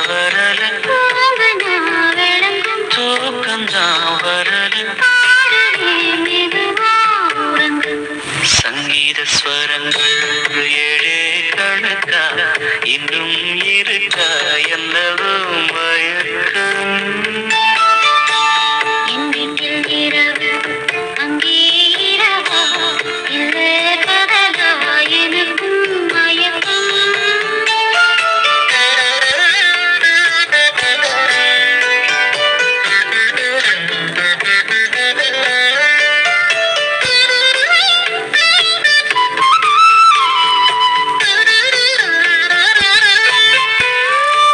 வரல தூக்கம்தான் வரல சங்கீத ஸ்வரங்கள் ஏழே கணக்கா இன்னும் இருக்கா என்னவோ மயக்க